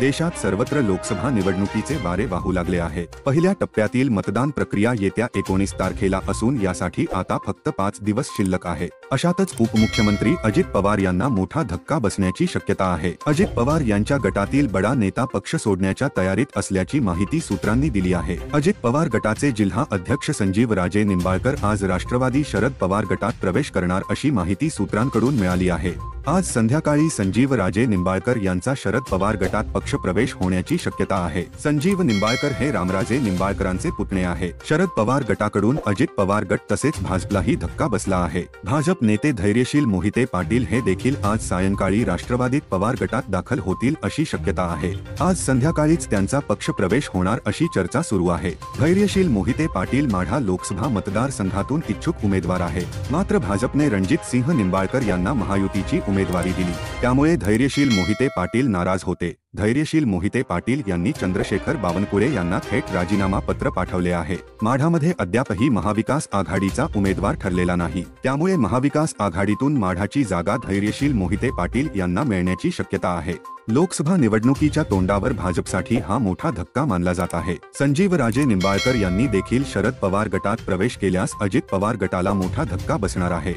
देशात सर्वत्र लोकसभा निवडणुकीचे वारे वाहू लागले आहे। पहिल्या टप्प्यातील मतदान प्रक्रिया येत्या 19 तारखेला असून यासाठी आता फक्त 5 दिवस शिल्लक आहे। अशातच उपमुख्यमंत्री अजित पवार यांना मोठा धक्का बसण्याची शक्यता आहे। अजित पवार यांच्या गटातील बडा नेता पक्ष सोडण्याच्या तयारीत असल्याची माहिती सूत्रांनी दिली आहे। अजित पवार गटाचे जिल्हा अध्यक्ष संजीव राजे निंबाळकर आज राष्ट्रवादी शरद पवार गटात प्रवेश करणार अशी माहिती सूत्रांकडून मिळाली आहे। आज संध्याकाळी संजीव राजे निंबाळकर यांचा शरद पवार गटात पक्ष प्रवेश होण्याची शक्यता आहे। संजीव निंबाळकर हे रामराजे निंबाळकरांचे पुतणे आहे। शरद पवार गटाकडून अजित पवार गट तसेच भाजपलाही धक्का बसला आहे। भाजप नेते धैर्यशील मोहिते पाटील हे देखील आज सायंकाळी राष्ट्रवादीत पवार गटात दाखल होतील अशी शक्यता आहे। आज संध्याकाळीच त्यांचा पक्ष प्रवेश होणार अशी चर्चा सुरू आहे। धैर्यशील मोहिते पाटील माढा लोकसभा मतदारसंघातून इच्छुक उमेदवार आहे, मात्र भाजपने रणजित सिंह निंबाळकर यांना महायुतीची उमेदवारी दिली, त्यामुळे धैर्यशील मोहिते पाटील नाराज होते। धैर्यशील मोहिते पाटील यांनी चंद्रशेखर बावनकुळे यांना थेट राजीनामा पत्र पाठवले आहे। माढामध्ये अद्यापही महाविकास आघाडीचा उमेदवार ठरलेला नाही, त्यामुळे महाविकास आघाडीतून माढाची जागा धैर्यशील मोहिते पाटील यांना मिळण्याची शक्यता आहे। लोकसभा निवडणुकीच्या तोंडावर भाजपसाठी हा मोठा धक्का मानला जात आहे। संजीव राजे निंबाळकर यांनी देखील शरद पवार गटात प्रवेश केल्यास अजित पवार गटाला मोठा धक्का बसणार आहे।